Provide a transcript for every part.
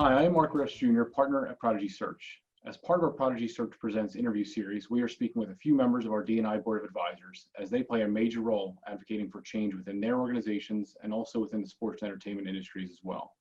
Hi, I'm Mark Rush Jr., partner at Prodigy Search. As part of our Prodigy Search Presents interview series, we are speaking with a few members of our DNI Board of Advisors as they play a major role advocating for change within their organizations and also within the sports and entertainment industries as well.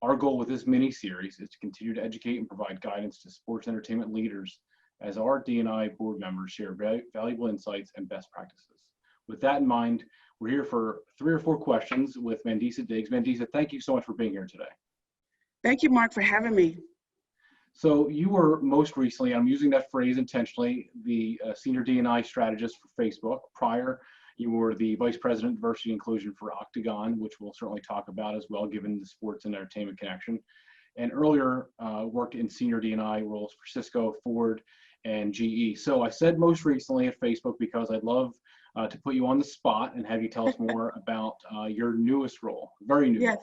Our goal with this mini-series is to continue to educate and provide guidance to sports entertainment leaders as our DNI board members share valuable insights and best practices. With that in mind, we're here for 3 or 4 questions with Mandisa Diggs. Mandisa, thank you so much for being here today. Thank you, Mark, for having me. So you were most recently, I'm using that phrase intentionally, the senior DNI strategist for Facebook. Prior, you were the vice president of diversity and inclusion for Octagon, which we'll certainly talk about as well, given the sports and entertainment connection. And earlier worked in senior DNI roles for Cisco, Ford, and GE. So I said most recently at Facebook because I'd love to put you on the spot and have you tell us more about your newest role, very new. Yes.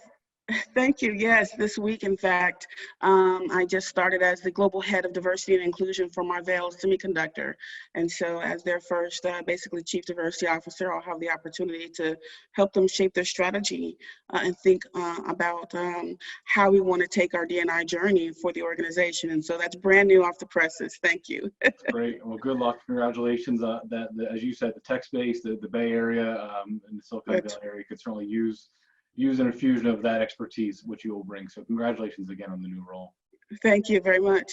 Thank you. Yes, this week, in fact, I just started as the global head of diversity and inclusion for Marvell Semiconductor. And so as their first, basically chief diversity officer, I'll have the opportunity to help them shape their strategy and think about how we want to take our DNI journey for the organization. And so that's brand new off the presses. Thank you. That's great. Well, good luck. Congratulations. As you said, the tech space, the Bay Area, and the Silicon Valley area could certainly use an infusion of that expertise, which you will bring. So congratulations again on the new role. Thank you very much.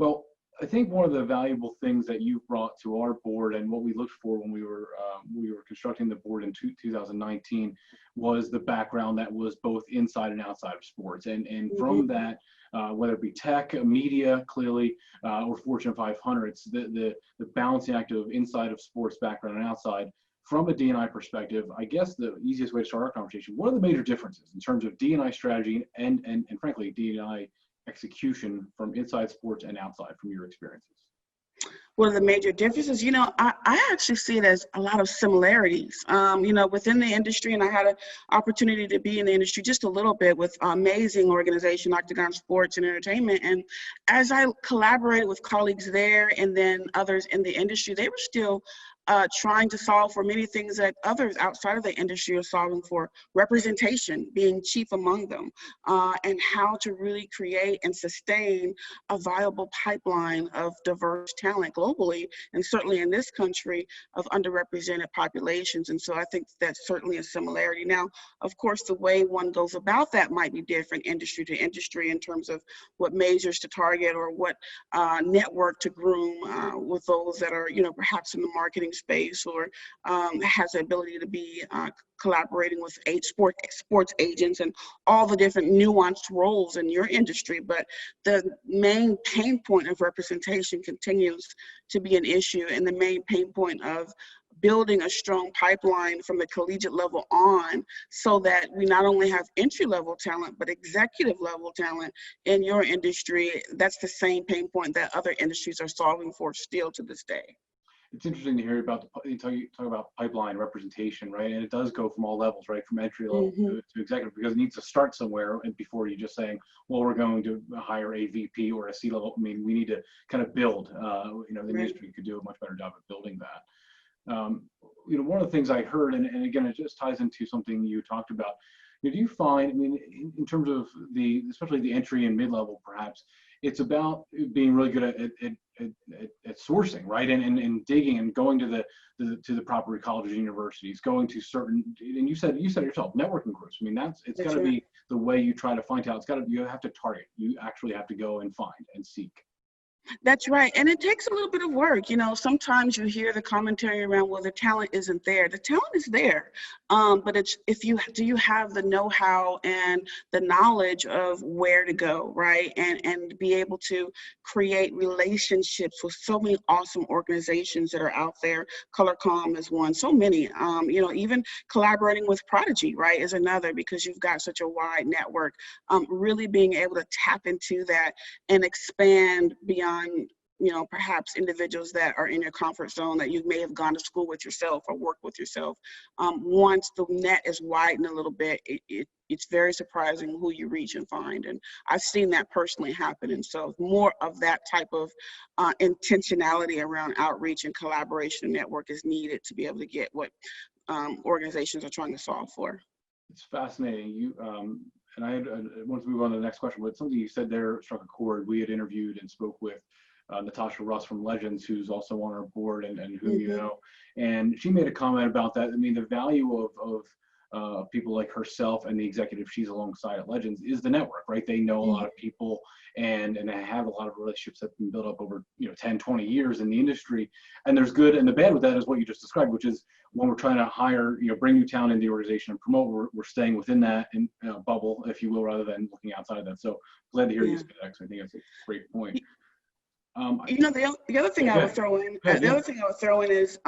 Well, I think one of the valuable things that you brought to our board and what we looked for when we were constructing the board in 2019 was the background that was both inside and outside of sports. And from that, whether it be tech, media, clearly, or Fortune 500, it's the balancing act of inside of sports background and outside. From a DNI perspective, I guess the easiest way to start our conversation, what are the major differences in terms of DNI strategy and frankly, DNI execution from inside sports and outside from your experiences? One of the major differences, I actually see it as a lot of similarities, within the industry, and I had an opportunity to be in the industry just a little bit with an amazing organization, Octagon Sports and Entertainment. And as I collaborated with colleagues there and then others in the industry, they were still trying to solve for many things that others outside of the industry are solving for, representation being chief among them, and how to really create and sustain a viable pipeline of diverse talent globally, and certainly in this country, of underrepresented populations. And so I think that's certainly a similarity. Now, of course, the way one goes about that might be different industry to industry in terms of what majors to target or what network to groom with those that are, perhaps in the marketing space or has the ability to be collaborating with sports agents and all the different nuanced roles in your industry. But the main pain point of representation continues to be an issue, and the main pain point of building a strong pipeline from the collegiate level on so that we not only have entry-level talent, but executive-level talent in your industry. That's the same pain point that other industries are solving for still to this day. It's interesting to hear about you talk about pipeline representation, right? And it does go from all levels, right? From entry level to executive, because it needs to start somewhere. And before you just saying, well, we're going to hire a VP or a C-level. I mean, we need to kind of build. The industry could do a much better job of building that. One of the things I heard, and again, it just ties into something you talked about. Do you find, in terms of especially the entry and mid-level, perhaps, it's about being really good at sourcing, right? And digging and going to the proper colleges and universities, going to certain, and you said yourself, networking groups. It's got to be the way you try to find out. You have to target. You actually have to go and find and seek. That's right. And it takes a little bit of work. Sometimes you hear the commentary around, well, the talent isn't there. The talent is there. But it's do you have the know-how and the knowledge of where to go, right? And be able to create relationships with so many awesome organizations that are out there. ColorCom is one, so many. Even collaborating with Prodigy, right, is another, because you've got such a wide network. Really being able to tap into that and expand beyond perhaps individuals that are in your comfort zone that you may have gone to school with yourself or worked with yourself. Once the net is widened a little bit, it's very surprising who you reach and find. And I've seen that personally happen. And so more of that type of intentionality around outreach and collaboration and network is needed to be able to get what organizations are trying to solve for. It's fascinating. and I wanted to move on to the next question, but something you said there struck a chord. We had interviewed and spoke with Natasha Russ from Legends, who's also on our board and whom you know, and she made a comment about that. I mean, the value of people like herself and the executive she's alongside at Legends is the network, right? They know a lot of people and they have a lot of relationships that have been built up over 10, 20 years in the industry. And there's good and the bad with that is what you just described, which is when we're trying to hire, bring new talent into the organization and promote, we're staying within that bubble, if you will, rather than looking outside of that. So glad to hear you say that, because I think that's a great point. The other thing I would throw in, is,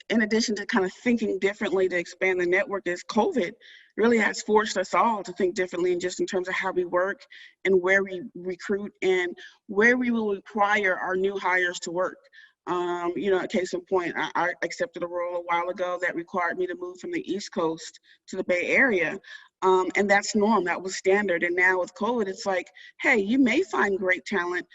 in addition to kind of thinking differently to expand the network, is COVID really has forced us all to think differently, and just in terms of how we work and where we recruit and where we will require our new hires to work. A case in point, I accepted a role a while ago that required me to move from the East Coast to the Bay Area. And that's norm, that was standard. And now with COVID, it's like, hey, you may find great talent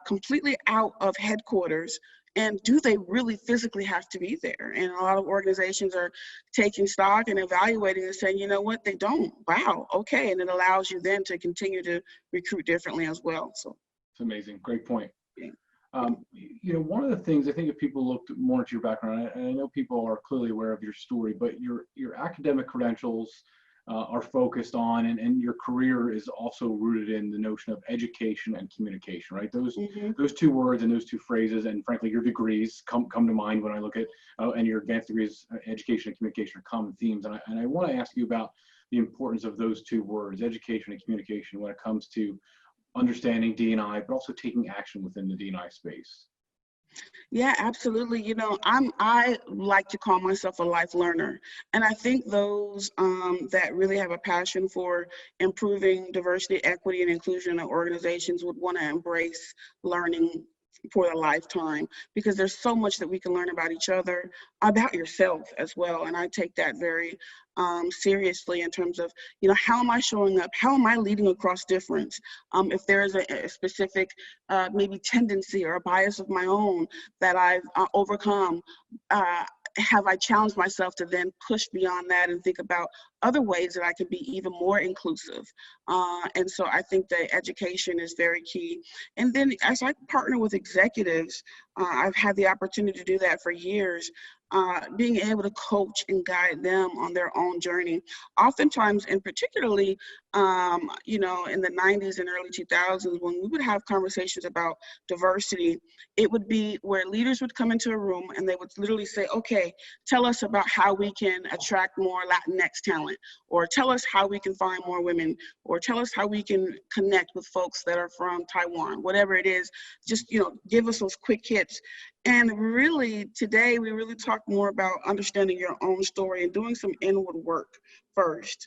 completely out of headquarters. And do they really physically have to be there? And a lot of organizations are taking stock and evaluating and saying, you know what, they don't. Wow, okay. And it allows you then to continue to recruit differently as well. So it's amazing. Great point. Yeah. One of the things, I think if people looked more into your background, and I know people are clearly aware of your story, but your academic credentials are focused on, and your career is also rooted in the notion of education and communication, right? Those two words and those two phrases, and frankly, your degrees come to mind when I look at, and your advanced degrees, education and communication are common themes. And I want to ask you about the importance of those two words, education and communication, when it comes to understanding DNI, but also taking action within the DNI space. Yeah, absolutely. I like to call myself a life learner. And I think those that really have a passion for improving diversity, equity, and inclusion in organizations would want to embrace learning for a lifetime, because there's so much that we can learn about each other, about yourself as well. And I take that very seriously in terms of, how am I showing up? How am I leading across difference? If there is a specific maybe tendency or a bias of my own that I've overcome, have I challenged myself to then push beyond that and think about other ways that I can be even more inclusive? And so I think that education is very key. And then as I partner with executives, I've had the opportunity to do that for years. Being able to coach and guide them on their own journey. Oftentimes, and particularly, in the 90s and early 2000s, when we would have conversations about diversity, it would be where leaders would come into a room and they would literally say, okay, tell us about how we can attract more Latinx talent, or tell us how we can find more women, or tell us how we can connect with folks that are from Taiwan, whatever it is, just, give us those quick hits. And really, today, we really talk more about understanding your own story and doing some inward work first,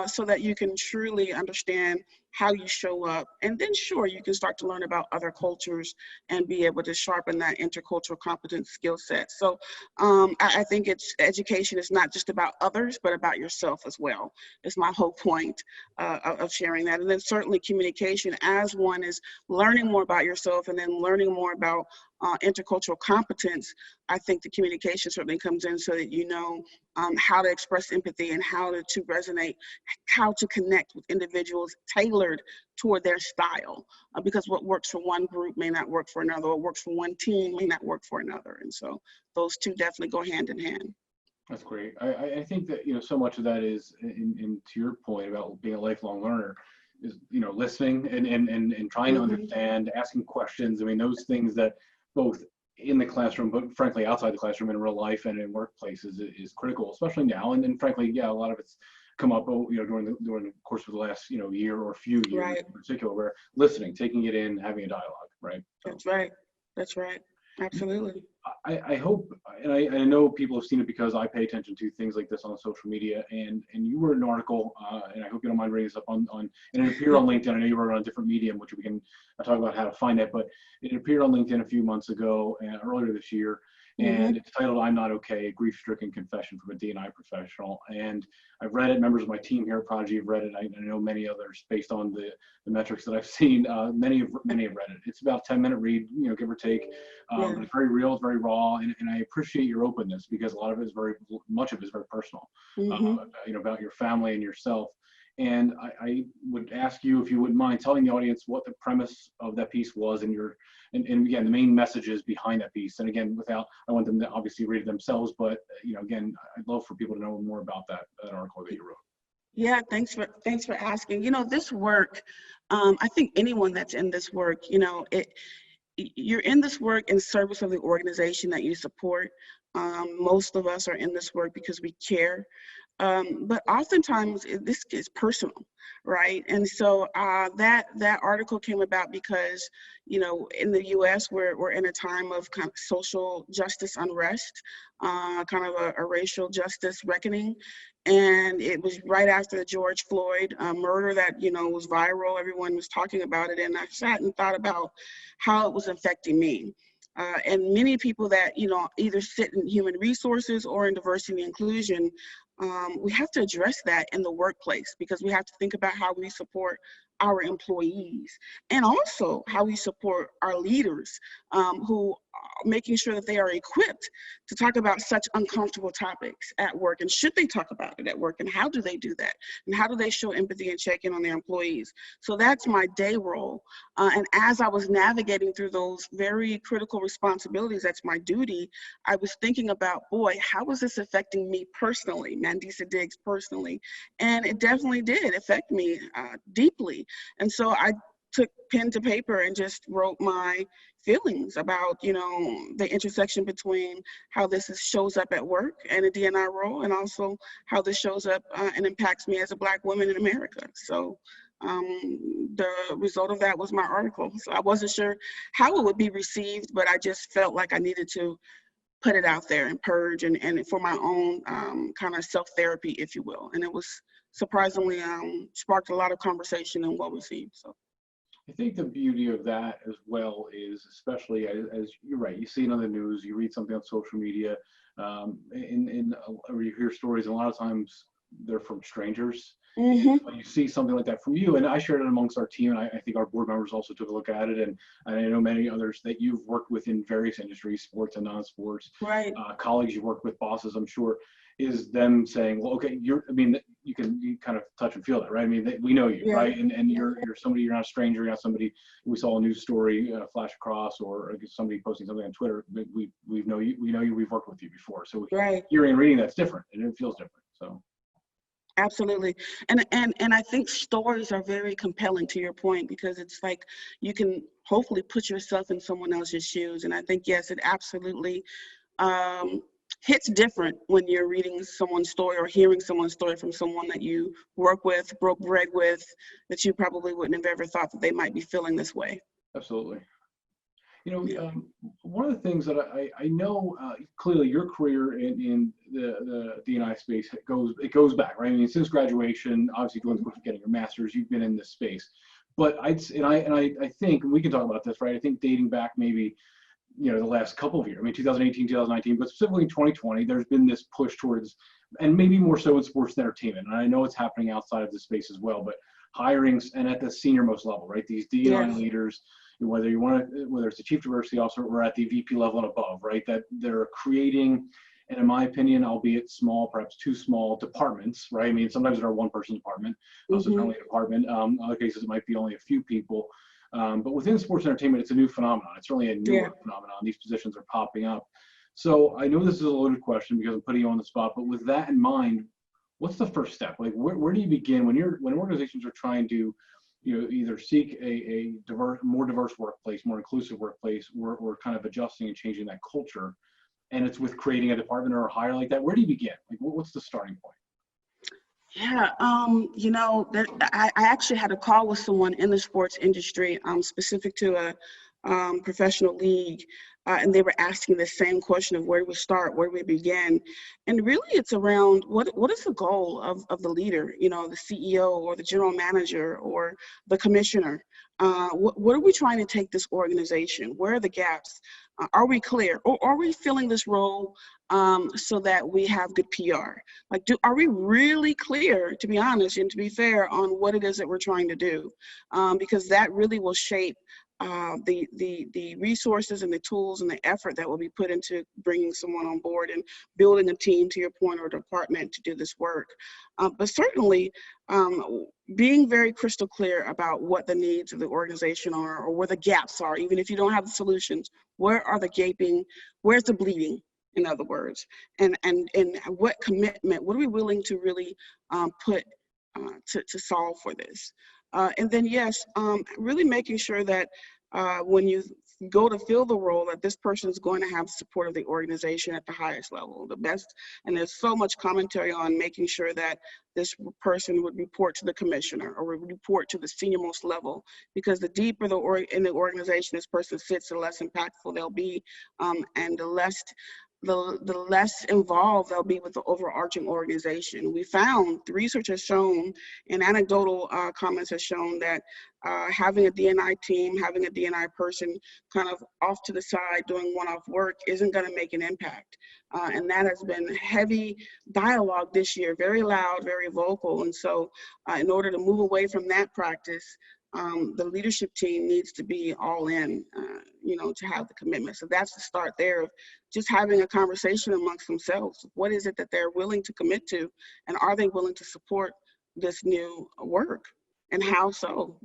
so that you can truly understand how you show up. And then, sure, you can start to learn about other cultures and be able to sharpen that intercultural competence skill set. So I think education is not just about others, but about yourself as well. It's my whole point of sharing that. And then certainly communication, as one is learning more about yourself and then learning more about intercultural competence, I think the communication certainly comes in so that you know how to express empathy and how to resonate, how to connect with individuals tailored toward their style, because what works for one group may not work for another, or works for one team may not work for another. And so those two definitely go hand in hand. That's great. I think that, so much of that is, in to your point about being a lifelong learner, is, listening and trying to understand, asking questions. I mean, those things that both in the classroom, but frankly outside the classroom in real life and in workplaces is critical, especially now. And frankly, a lot of it's come up, during the course of the last, year or few years in particular, where listening, taking it in, having a dialogue, right? So, That's right. Absolutely. I hope, and I know people have seen it because I pay attention to things like this on social media, and you wrote an article, and I hope you don't mind bringing this up on and it appeared on LinkedIn. I know you wrote it on a different medium, which we can talk about how to find it, but it appeared on LinkedIn a few months ago, earlier this year, and it's titled "I'm Not Okay: A Grief-Stricken Confession from a DNI Professional." And I've read it. Members of my team here at Prodigy have read it. I know many others, based on the metrics that I've seen. Many have read it. It's about a 10-minute read, give or take. But it's very real, it's very raw, and I appreciate your openness, because a lot of it is much of it is very personal. About your family and yourself. And I would ask you if you wouldn't mind telling the audience what the premise of that piece was and and again, the main messages behind that piece. And again, I want them to obviously read it themselves, but again, I'd love for people to know more about that article that you wrote. Yeah, thanks for asking. This work, I think anyone that's in this work, you're in this work in service of the organization that you support. Most of us are in this work because we care. But oftentimes this is personal, right? And so that article came about because, in the U.S. we're in a time of kind of social justice unrest, kind of a racial justice reckoning. And it was right after the George Floyd murder that, was viral. Everyone was talking about it. And I sat and thought about how it was affecting me. And many people that, either sit in human resources or in diversity and inclusion, we have to address that in the workplace, because we have to think about how we support our employees and also how we support our leaders, who are making sure that they are equipped to talk about such uncomfortable topics at work. And should they talk about it at work, and how do they do that? And how do they show empathy and check in on their employees? So that's my day role. And as I was navigating through those very critical responsibilities, that's my duty, I was thinking about, boy, how is this affecting me personally, Mandisa Diggs personally? And it definitely did affect me deeply. And so I took pen to paper and just wrote my feelings about, the intersection between how this shows up at work and a DNI role, and also how this shows up and impacts me as a Black woman in America. So the result of that was my article. So I wasn't sure how it would be received, but I just felt like I needed to put it out there and purge and for my own kind of self-therapy, if you will. And it was surprisingly sparked a lot of conversation and well received. So I think the beauty of that as well is, especially as you're right, you see it on the news, you read something on social media, or you hear stories, and a lot of times they're from strangers. Mm-hmm. When you see something like that from you, and I shared it amongst our team, and I think our board members also took a look at it, and I know many others that you've worked with in various industries, sports and non-sports, Right. Colleagues you work with, bosses, I'm sure, is them saying, well, okay, you kind of touch and feel that, right? I mean, we know you, right? And you're somebody, you're not a stranger, you're not somebody we saw a news story flash across, or somebody posting something on Twitter. We know you, we've worked with you before. So hearing and reading, that's different, and it feels different, so. Absolutely. And I think stories are very compelling, to your point, because it's like you can hopefully put yourself in someone else's shoes. And I think, yes, it absolutely hits different when you're reading someone's story or hearing someone's story from someone that you work with, broke bread with, that you probably wouldn't have ever thought that they might be feeling this way. Absolutely. One of the things that I know, clearly your career in the DNI space goes back, right? I mean, since graduation, obviously going through getting your master's, you've been in this space. But I think, and we can talk about this, right? I think dating back maybe, the last couple of years, I mean, 2018, 2019, but specifically in 2020, there's been this push towards, and maybe more so in sports and entertainment. And I know it's happening outside of the space as well, but hirings and at the senior most level, right? These DNI leaders, whether it's the chief diversity officer or at the VP level and above, right? That they're creating, and in my opinion, albeit small, perhaps too small departments, right? I mean, sometimes they're a one-person department, so it's only a department. Other cases, it might be only a few people. But within sports entertainment, it's a new phenomenon. It's certainly a newer phenomenon. These positions are popping up. So I know this is a loaded question because I'm putting you on the spot, but with that in mind, what's the first step? Like, where do you begin when organizations are trying to, either seek a more diverse workplace, more inclusive workplace, or kind of adjusting and changing that culture, and it's with creating a department or a hire like that? Where do you begin? Like, what's the starting point? Yeah, I actually had a call with someone in the sports industry, specific to a professional league, and they were asking the same question of where do we start, where do we begin? And really it's around what is the goal of the leader, the CEO or the general manager or the commissioner? What are we trying to take this organization? Where are the gaps? Are we clear? Or are we filling this role so that we have good PR? Like, are we really clear, to be honest and to be fair, on what it is that we're trying to do? Because that really will shape the resources and the tools and the effort that will be put into bringing someone on board and building a team, to your point, or department to do this work. But certainly being very crystal clear about what the needs of the organization are, or where the gaps are, even if you don't have the solutions. Where are the gaping? Where's the bleeding? In other words, and what commitment, what are we willing to really put to solve for this? And then, yes, really making sure that when you go to fill the role, that this person is going to have support of the organization at the highest level, the best. And there's so much commentary on making sure that this person would report to the commissioner or would report to the senior most level, because the deeper in the organization this person sits, the less impactful they'll be, and the less involved they'll be with the overarching organization. We found, the research has shown, and anecdotal comments has shown that having a DNI team, having a DNI person kind of off to the side doing one-off work isn't going to make an impact. And that has been heavy dialogue this year, very loud, very vocal. And so in order to move away from that practice, the leadership team needs to be all in, to have the commitment. So that's the start there of just having a conversation amongst themselves. What is it that they're willing to commit to, and are they willing to support this new work, and how so,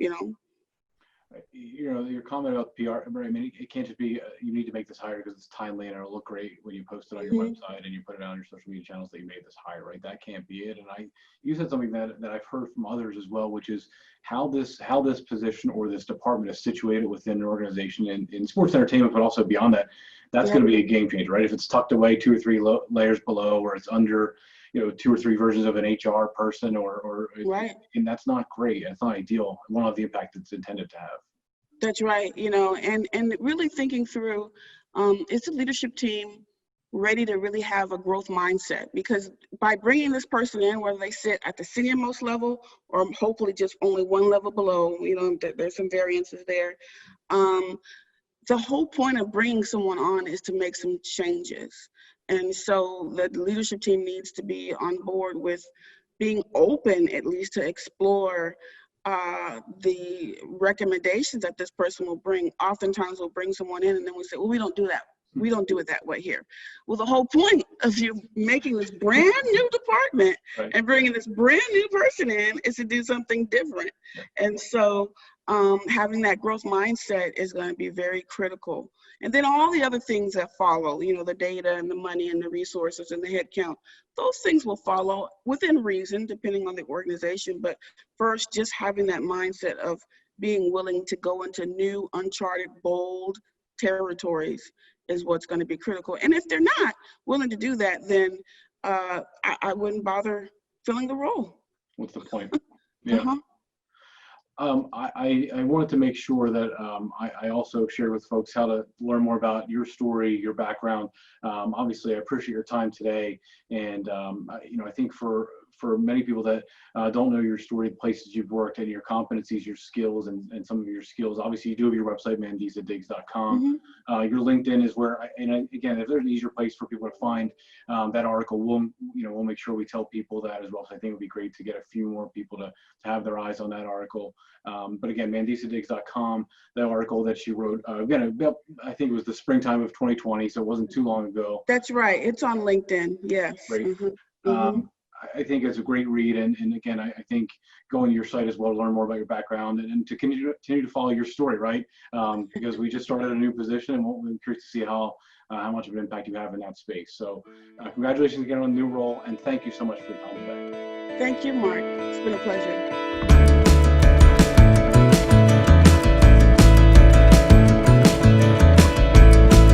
Your comment about PR, I mean, it can't just be, you need to make this hire because it's timely and it'll look great when you post it on your website and you put it on your social media channels that you made this hire, right? That can't be it. And you said something that I've heard from others as well, which is how this position or this department is situated within an organization in sports entertainment, but also beyond that. That's going to be a game changer, right? If it's tucked away 2 or 3 layers below, or it's under 2 or 3 versions of an HR person, or right. And that's not great. It's not ideal. It won't have the impact it's intended to have. That's right. And really thinking through, is the leadership team ready to really have a growth mindset? Because by bringing this person in, whether they sit at the senior most level or hopefully just only one level below, there's some variances there. The whole point of bringing someone on is to make some changes. And so the leadership team needs to be on board with being open, at least, to explore the recommendations that this person will bring. Oftentimes we'll bring someone in and then we say, well, we don't do that. We don't do it that way here. Well, the whole point of you making this brand new department and bringing this brand new person in is to do something different. And so having that growth mindset is going to be very critical. And then all the other things that follow, the data and the money and the resources and the headcount, those things will follow within reason, depending on the organization. But first, just having that mindset of being willing to go into new, uncharted, bold territories is what's going to be critical. And if they're not willing to do that, then I wouldn't bother filling the role. What's the point? Yeah. I wanted to make sure that I also shared with folks how to learn more about your story, your background. Obviously, I appreciate your time today, and I think for many people that don't know your story, the places you've worked, and your competencies, your skills, and some of your skills. Obviously, you do have your website, MandisaDiggs.com. Your LinkedIn is where, again, if there's an easier place for people to find that article, we'll make sure we tell people that as well. So I think it would be great to get a few more people to have their eyes on that article. But again, MandisaDiggs.com, that article that she wrote, again, I think it was the springtime of 2020, so it wasn't too long ago. That's right. It's on LinkedIn. Yes. Great. I think it's a great read, and again, I think going to your site as well to learn more about your background and to continue to follow your story, right? Because we just started a new position, and we're curious to see how much of an impact you have in that space. So congratulations again on the new role, and thank you so much for your time today. Thank you, Mark. It's been a pleasure.